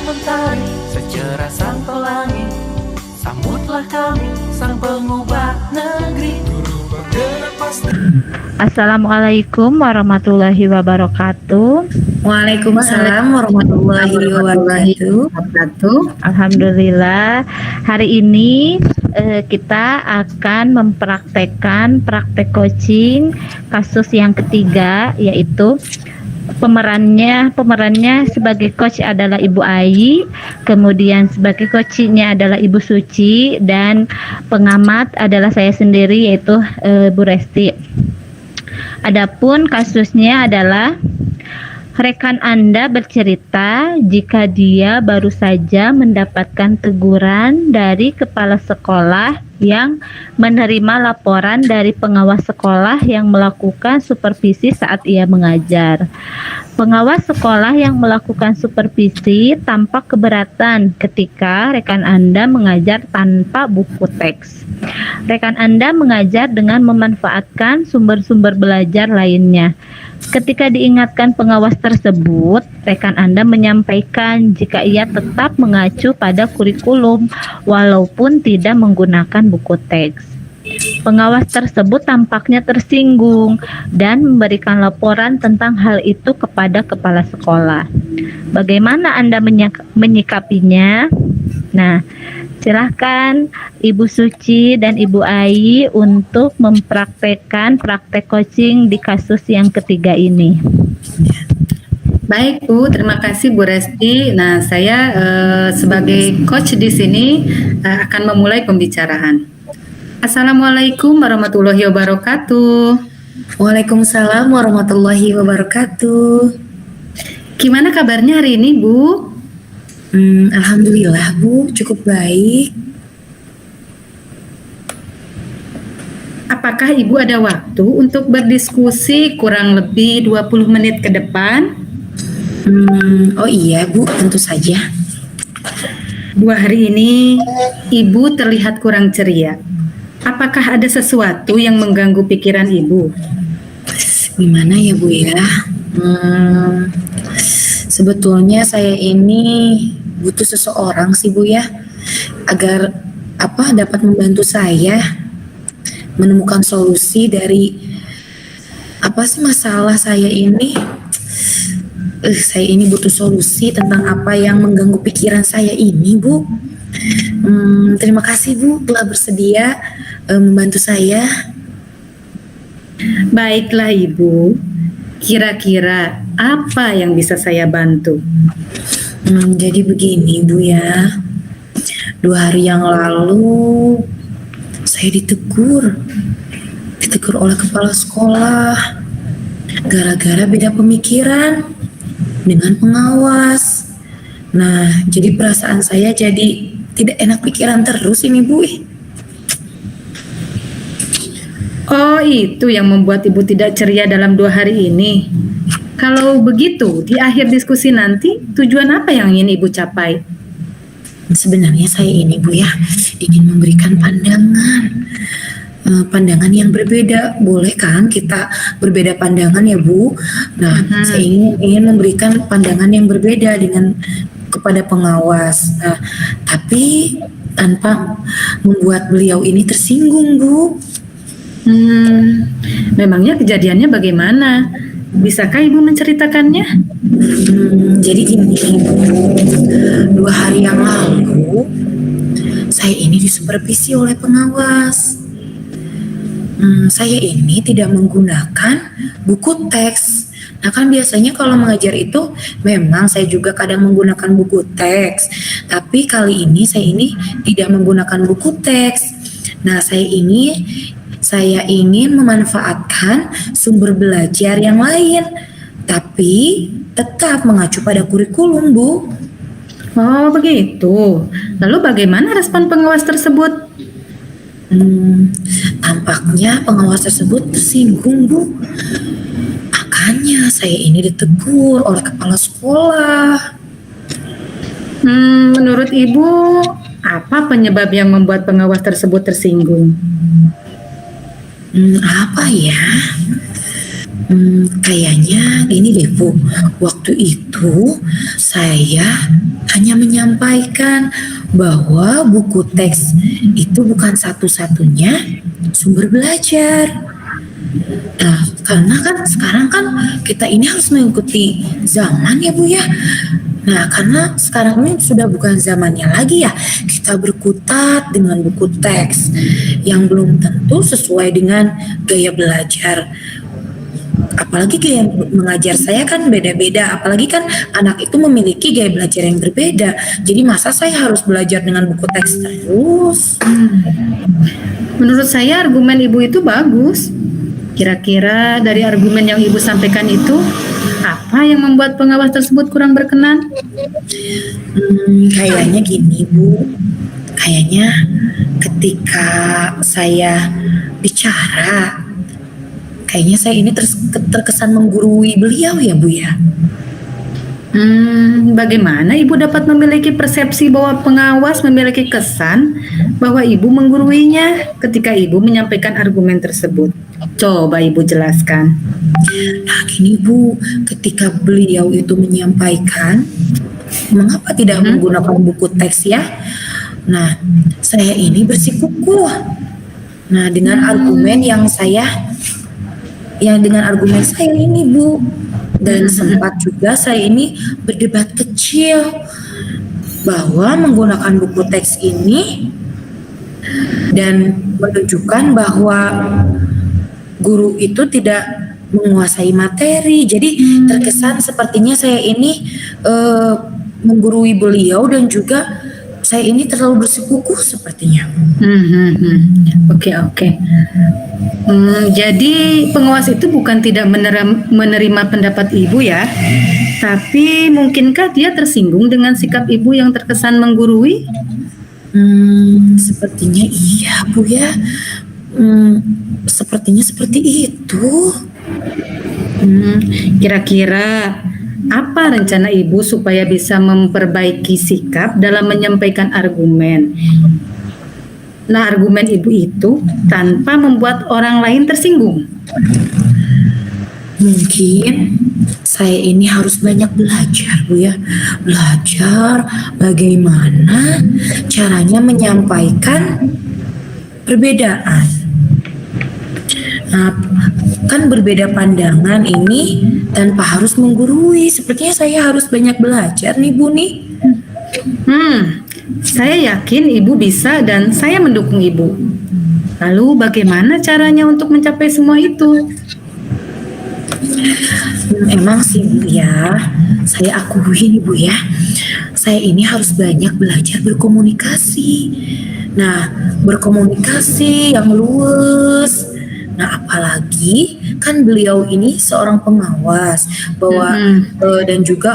mentari, secerah sang pelangi. Sambutlah kami, sang pengubah negeri. Guru bergerak pasti. Assalamualaikum warahmatullahi wabarakatuh. Waalaikumsalam warahmatullahi wabarakatuh. Alhamdulillah, hari ini kita akan mempraktekkan praktek coaching kasus yang ketiga, yaitu pemerannya sebagai coach adalah Ibu Ai, kemudian sebagai coachnya adalah Ibu Suci, dan pengamat adalah saya sendiri, yaitu Bu Resti. Adapun kasusnya adalah rekan Anda bercerita jika dia baru saja mendapatkan teguran dari kepala sekolah yang menerima laporan dari pengawas sekolah yang melakukan supervisi saat ia mengajar. Pengawas sekolah yang melakukan supervisi tampak keberatan ketika rekan Anda mengajar tanpa buku teks. Rekan Anda mengajar dengan memanfaatkan sumber-sumber belajar lainnya. Ketika diingatkan pengawas tersebut, rekan Anda menyampaikan jika ia tetap mengacu pada kurikulum walaupun tidak menggunakan buku teks. Pengawas tersebut tampaknya tersinggung dan memberikan laporan tentang hal itu kepada kepala sekolah. Bagaimana Anda menyikapinya? Nah, silahkan Ibu Suci dan Ibu Ai untuk mempraktekkan praktek coaching di kasus yang ketiga ini. Baik Bu, terima kasih Bu Resti. Nah, saya sebagai coach di sini akan memulai pembicaraan. Assalamualaikum warahmatullahi wabarakatuh. Waalaikumsalam warahmatullahi wabarakatuh. Gimana kabarnya hari ini Bu? Alhamdulillah Bu, cukup baik. Apakah Ibu ada waktu untuk berdiskusi kurang lebih 20 menit ke depan? Oh iya Bu, tentu saja. 2 hari ini Ibu terlihat kurang ceria. Apakah ada sesuatu yang mengganggu pikiran Ibu? Gimana ya Bu ya? Sebetulnya saya ini butuh seseorang sih Bu ya, agar dapat membantu saya menemukan solusi dari masalah saya ini. Saya ini butuh solusi tentang apa yang mengganggu pikiran saya ini Bu. Terima kasih Bu telah bersedia membantu saya. Baiklah Ibu, kira-kira apa yang bisa saya bantu? Jadi begini Bu ya, 2 hari yang lalu saya ditegur oleh kepala sekolah gara-gara beda pemikiran dengan pengawas. Nah, jadi perasaan saya jadi tidak enak pikiran terus ini Bu. Oh, itu yang membuat Ibu tidak ceria dalam 2 hari ini. Kalau begitu, di akhir diskusi nanti, tujuan apa yang ingin Ibu capai? Sebenarnya saya ini Bu ya, ingin memberikan pandangan yang berbeda. Boleh kan kita berbeda pandangan ya Bu? Nah, saya ingin memberikan pandangan yang berbeda kepada pengawas. Nah, tapi tanpa membuat beliau ini tersinggung Bu. Memangnya kejadiannya bagaimana? Bisakah Ibu menceritakannya? Jadi gini, 2 hari yang lalu saya ini disupervisi oleh pengawas. Saya ini tidak menggunakan buku teks. Nah kan biasanya kalau mengajar itu memang saya juga kadang menggunakan buku teks, tapi kali ini saya ini tidak menggunakan buku teks. Nah saya ingin memanfaatkan sumber belajar yang lain, tapi tetap mengacu pada kurikulum Bu. Oh begitu. Lalu bagaimana respon pengawas tersebut? Tampaknya pengawas tersebut tersinggung Bu. Makanya saya ini ditegur oleh kepala sekolah. Menurut Ibu, apa penyebab yang membuat pengawas tersebut tersinggung? Apa ya? Kayaknya ini deh Bu, waktu itu saya hanya menyampaikan bahwa buku teks itu bukan satu-satunya sumber belajar. Nah, karena kan sekarang kan kita ini harus mengikuti zaman ya Bu ya. Nah, karena sekarang ini sudah bukan zamannya lagi ya kita berkutat dengan buku teks yang belum tentu sesuai dengan gaya belajar. Apalagi gaya mengajar saya kan beda-beda, apalagi kan anak itu memiliki gaya belajar yang berbeda. Jadi masa saya harus belajar dengan buku teks terus? Menurut saya argumen Ibu itu bagus. Kira-kira dari argumen yang Ibu sampaikan itu, apa yang membuat pengawas tersebut kurang berkenan? Kayaknya gini Bu, kayaknya ketika saya bicara, kayaknya saya ini terkesan menggurui beliau ya Bu ya. Bagaimana Ibu dapat memiliki persepsi bahwa pengawas memiliki kesan bahwa Ibu mengguruinya ketika Ibu menyampaikan argumen tersebut? Coba Ibu jelaskan. Nah gini Bu, ketika beliau itu menyampaikan, mengapa tidak menggunakan buku teks ya? Nah, saya ini bersikukuh. Nah, dengan argumen dengan argumen saya ini Bu. Dan sempat juga saya ini berdebat kecil bahwa menggunakan buku teks ini dan menunjukkan bahwa guru itu tidak menguasai materi. Jadi terkesan sepertinya saya ini menggurui beliau dan juga saya ini terlalu bersikukuh sepertinya. Oke. Jadi pengawas itu bukan tidak menerima pendapat Ibu ya, tapi mungkinkah dia tersinggung dengan sikap Ibu yang terkesan menggurui? Sepertinya iya Bu ya. Sepertinya seperti itu. Kira-kira apa rencana Ibu supaya bisa memperbaiki sikap dalam menyampaikan argumen? Nah, argumen Ibu itu tanpa membuat orang lain tersinggung. Mungkin saya ini harus banyak belajar Bu ya. Belajar bagaimana caranya menyampaikan perbedaan. Nah, kan berbeda pandangan ini tanpa harus menggurui. Sepertinya saya harus banyak belajar nih Bu nih. Saya yakin Ibu bisa dan saya mendukung Ibu. Lalu bagaimana caranya untuk mencapai semua itu? Emang sih Bu ya, saya akui nih Bu ya, saya ini harus banyak belajar berkomunikasi. Nah, berkomunikasi yang luwes. Nah, apalagi kan beliau ini seorang pengawas bahwa dan juga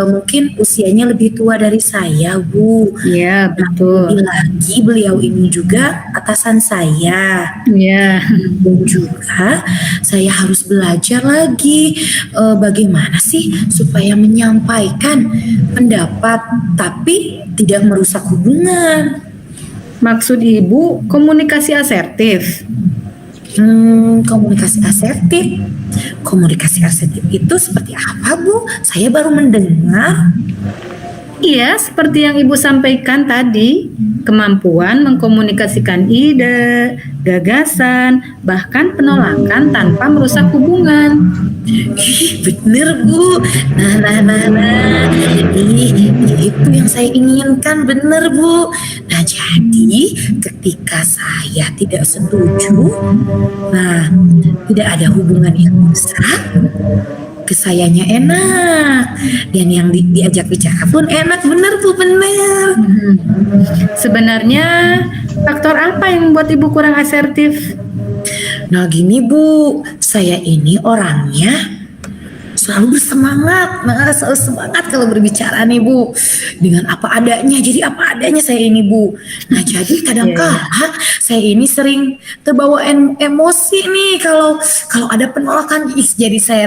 mungkin usianya lebih tua dari saya, Bu. Iya, betul. Lagi beliau ini juga atasan saya. Iya. Dan juga saya harus belajar lagi bagaimana sih supaya menyampaikan pendapat tapi tidak merusak hubungan. Maksud Ibu komunikasi asertif? Komunikasi asertif. Komunikasi asertif itu seperti apa, Bu? Saya baru mendengar. Iya, seperti yang Ibu sampaikan tadi, kemampuan mengkomunikasikan ide, gagasan, bahkan penolakan tanpa merusak hubungan. Bener Bu. Nah. Itu yang saya inginkan, bener Bu. Nah jadi ketika saya tidak setuju, nah tidak ada hubungan yang rusak, kesayanya enak dan yang diajak bicara pun enak, bener Bu, bener. Sebenarnya faktor apa yang membuat Ibu kurang asertif? Nah gini Bu, saya ini orangnya selalu bersemangat. Nah selalu semangat kalau berbicara nih Bu, dengan apa adanya, jadi apa adanya saya ini Bu. Nah jadi kadang-kala saya ini sering terbawa emosi nih kalau ada penolakan. Jadi saya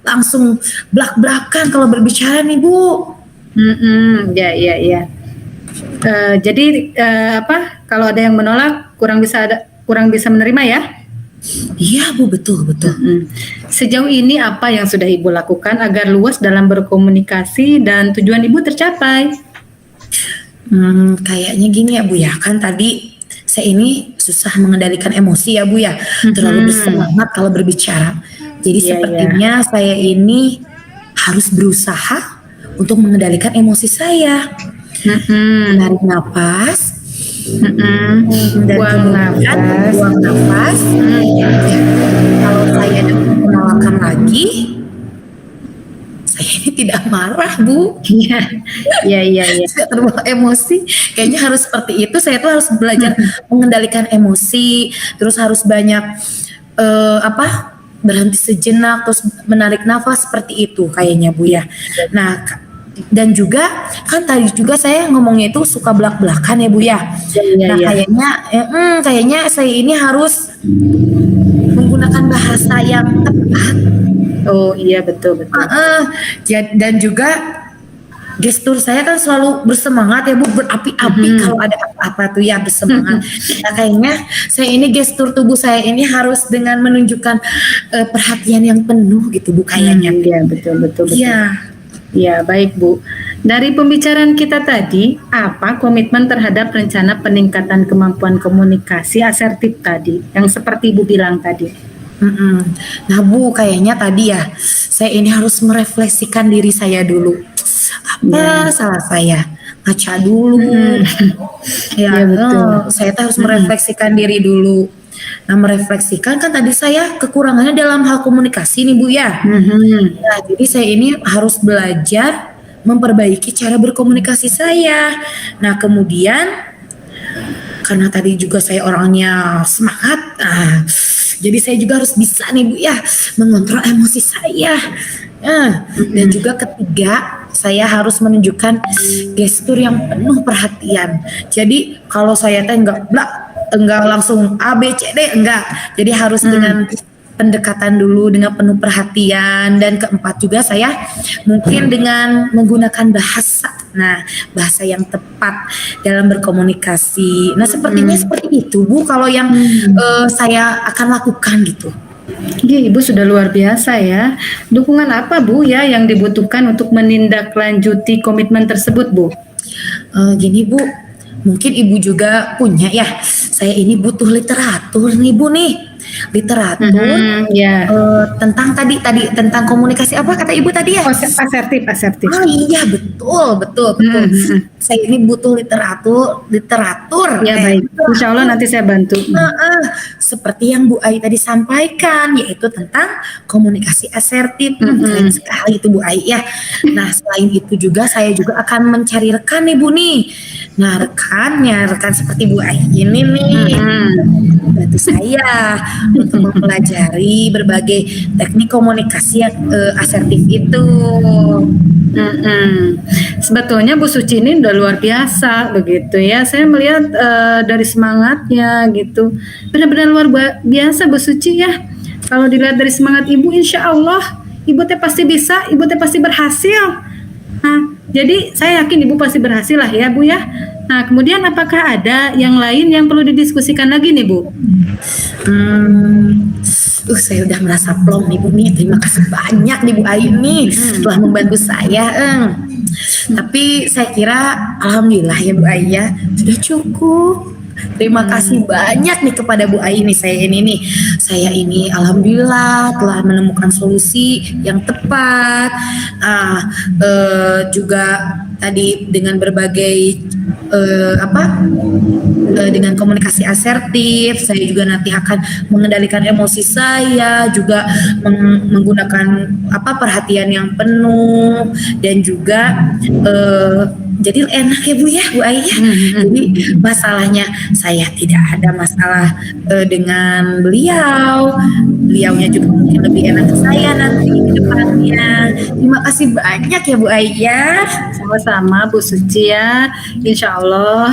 langsung belak-belakan kalau berbicara nih Bu. Ya. Jadi kalau ada yang menolak kurang bisa menerima ya? Iya Bu, betul. Sejauh ini apa yang sudah Ibu lakukan agar luas dalam berkomunikasi dan tujuan Ibu tercapai? Kayaknya gini ya Bu ya, kan tadi saya ini susah mengendalikan emosi ya Bu ya, terlalu bersemangat kalau berbicara. Jadi Iya, iya. sepertinya saya ini harus berusaha untuk mengendalikan emosi saya. Menarik napas, dan Buang kemudian nafas. buang nafas. Kalau saya dapat penolakan lagi, saya ini tidak marah Bu. Iya, iya, iya, iya. Saya terbawa emosi, kayaknya harus seperti itu. Saya tuh harus belajar mengendalikan emosi, terus harus banyak berhenti sejenak, terus menarik nafas seperti itu kayaknya Bu ya. Nah, dan juga kan tadi juga saya ngomongnya itu suka belak-belakan ya Bu ya. Iya, Nah, iya. kayaknya saya ini harus menggunakan bahasa yang tepat. Oh iya, betul, betul. Dan juga gestur saya kan selalu bersemangat ya Bu, berapi-api kalau ada apa-apa tuh ya bersemangat. Nah, kayaknya saya ini gestur tubuh saya ini harus dengan menunjukkan perhatian yang penuh gitu Bu kayaknya. Iya, betul, betul, betul. Iya. Ya, baik Bu. Dari pembicaraan kita tadi, apa komitmen terhadap rencana peningkatan kemampuan komunikasi asertif tadi, yang seperti Ibu bilang tadi? Nah Bu, kayaknya tadi ya saya ini harus merefleksikan diri saya dulu. Apa salah saya? Ngaca dulu. Ya, Iya, betul. saya tuh harus merefleksikan diri dulu. Nah, merefleksikan kan tadi saya kekurangannya dalam hal komunikasi nih Bu ya. Nah, jadi saya ini harus belajar memperbaiki cara berkomunikasi saya. Nah, kemudian karena tadi juga saya orangnya semangat, jadi saya juga harus bisa nih Bu ya mengontrol emosi saya. Dan juga ketiga, saya harus menunjukkan gestur yang penuh perhatian. Jadi kalau saya teh enggak langsung A B C D, enggak. Jadi harus dengan pendekatan dulu dengan penuh perhatian. Dan keempat juga saya mungkin dengan menggunakan bahasa. Nah, bahasa yang tepat dalam berkomunikasi. Nah, sepertinya seperti itu Bu kalau yang saya akan lakukan gitu. Iya, Ibu sudah luar biasa ya. Dukungan apa Bu ya yang dibutuhkan untuk menindaklanjuti komitmen tersebut Bu? Gini Bu, mungkin Ibu juga punya ya. Saya ini butuh literatur nih Bu nih. Literatur Ya. tentang tadi tentang komunikasi apa kata Ibu tadi ya? Asertif. Oh iya, betul. Saya ini butuh literatur. Ya baik. Insya Allah nanti saya bantu. Seperti yang Bu Ai tadi sampaikan, yaitu tentang komunikasi asertif. Keren sekali itu Bu Ai ya. Nah, selain itu juga saya juga akan mencari rekan nih Bu nih. Nah, rekan seperti Bu Ai ini nih, bantu saya untuk mempelajari berbagai teknik komunikasi yang asertif itu. Sebetulnya Bu Suci ini udah luar biasa begitu ya. Saya melihat dari semangatnya gitu, benar-benar luar biasa Bu Suci ya. Kalau dilihat dari semangat Ibu, insya Allah Ibu teh pasti bisa, Ibu teh pasti berhasil. Nah, jadi saya yakin Ibu pasti berhasil lah ya Bu ya. Nah, kemudian apakah ada yang lain yang perlu didiskusikan lagi nih Bu? Saya udah merasa plong nih Bu nih. Terima kasih banyak nih Bu Ai nih telah membantu saya. Tapi saya kira alhamdulillah ya Bu Ai ya sudah cukup. Terima kasih banyak nih kepada Bu Ai nih. Saya ini alhamdulillah telah menemukan solusi yang tepat. Juga tadi dengan berbagai dengan komunikasi asertif, saya juga nanti akan mengendalikan emosi saya, juga menggunakan perhatian yang penuh, dan juga jadi enak ya Bu ya, Bu Ai ya. Jadi masalahnya saya tidak ada masalah dengan beliaunya juga mungkin lebih enak ke saya nanti ke depannya. Terima kasih banyak ya Bu Ai ya. Sama-sama Bu Suci ya. Insya Allah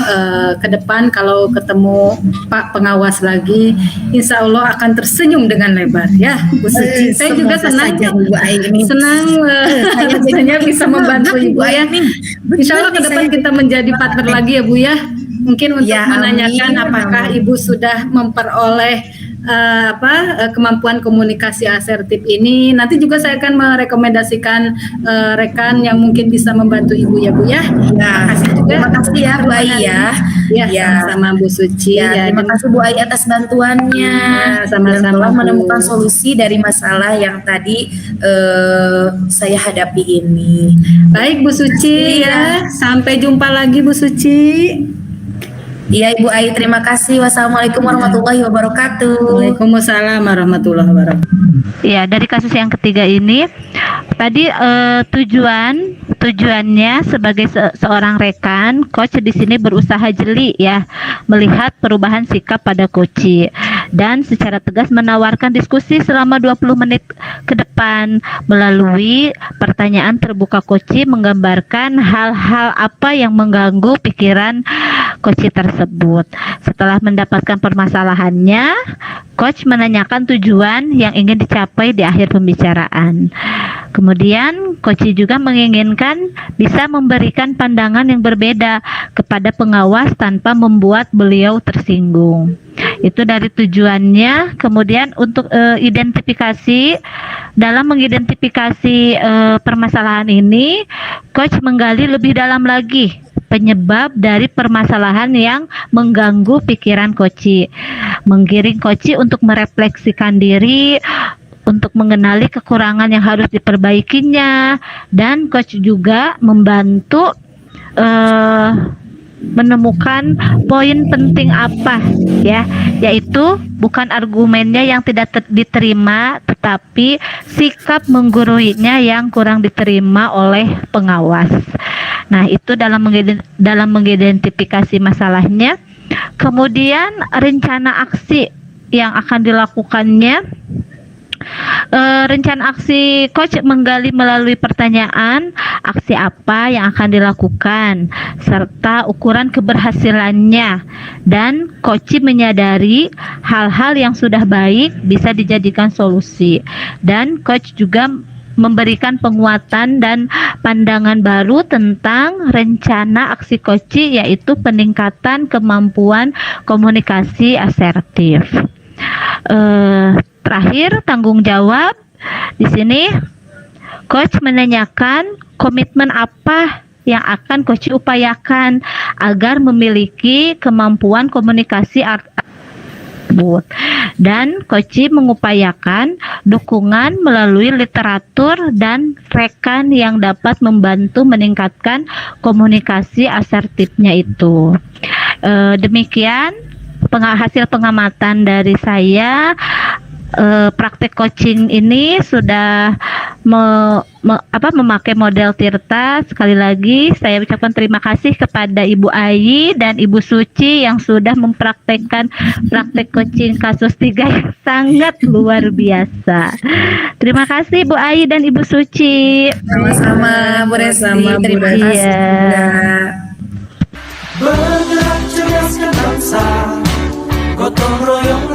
ke depan kalau ketemu Pak Pengawas lagi, Insya Allah akan tersenyum dengan lebar ya Bu Suci. Saya juga senang Bu Ai ini. saya bisa membantu Ibu ya. Insya Allah ke depan kita menjadi partner lagi ya Bu ya. Mungkin untuk Ya, menanyakan amin. apakah Ibu sudah memperoleh kemampuan komunikasi asertif ini. Nanti juga saya akan merekomendasikan rekan yang mungkin bisa membantu Ibu ya Bu ya. Terima kasih ya Bu Ai ya. Sama Bu Suci. Terima kasih Bu Ai atas bantuannya. Sama-sama telah menemukan solusi dari masalah yang tadi saya hadapi ini. Baik Bu Suci ya. Sampai jumpa lagi Bu Suci. Iya Ibu Ai, terima kasih. Wassalamualaikum warahmatullahi wabarakatuh. Waalaikumsalam warahmatullahi wabarakatuh. Ya, dari kasus yang ketiga ini tadi tujuannya sebagai seorang rekan, coach di sini berusaha jeli ya melihat perubahan sikap pada coach dan secara tegas menawarkan diskusi selama 20 menit ke depan melalui pertanyaan terbuka coach menggambarkan hal-hal apa yang mengganggu pikiran coach tersebut. Setelah mendapatkan permasalahannya, coach menanyakan tujuan yang ingin dicapai di akhir pembicaraan. Kemudian coach juga menginginkan bisa memberikan pandangan yang berbeda kepada pengawas tanpa membuat beliau tersinggung. Itu dari tujuannya. Kemudian untuk identifikasi, dalam mengidentifikasi permasalahan ini, coach menggali lebih dalam lagi penyebab dari permasalahan yang mengganggu pikiran coach, menggiring coach untuk merefleksikan diri, untuk mengenali kekurangan yang harus diperbaikinya, dan coach juga membantu menemukan poin penting apa ya, yaitu bukan argumennya yang tidak diterima, tetapi sikap mengguruinya yang kurang diterima oleh pengawas. Nah, itu dalam mengidentifikasi masalahnya. Kemudian rencana aksi yang akan dilakukannya. Rencana aksi coach menggali melalui pertanyaan aksi apa yang akan dilakukan serta ukuran keberhasilannya, dan coach menyadari hal-hal yang sudah baik bisa dijadikan solusi, dan coach juga memberikan penguatan dan pandangan baru tentang rencana aksi coach, yaitu peningkatan kemampuan komunikasi asertif. Terakhir, tanggung jawab. Di sini coach menanyakan komitmen apa yang akan coach upayakan agar memiliki kemampuan komunikasi tersebut, dan coach mengupayakan dukungan melalui literatur dan rekan yang dapat membantu meningkatkan komunikasi asertifnya itu. Demikian hasil pengamatan dari saya. Praktek coaching ini sudah memakai model Tirta. Sekali lagi saya ucapkan terima kasih kepada Ibu Ai dan Ibu Suci yang sudah mempraktekkan praktek coaching kasus 3 yang sangat luar biasa. Terima kasih Ibu Ai dan Ibu Suci. Sama-sama Bu Resti, terima kasih. Bergerak cerdaskan bangsa, gotong royong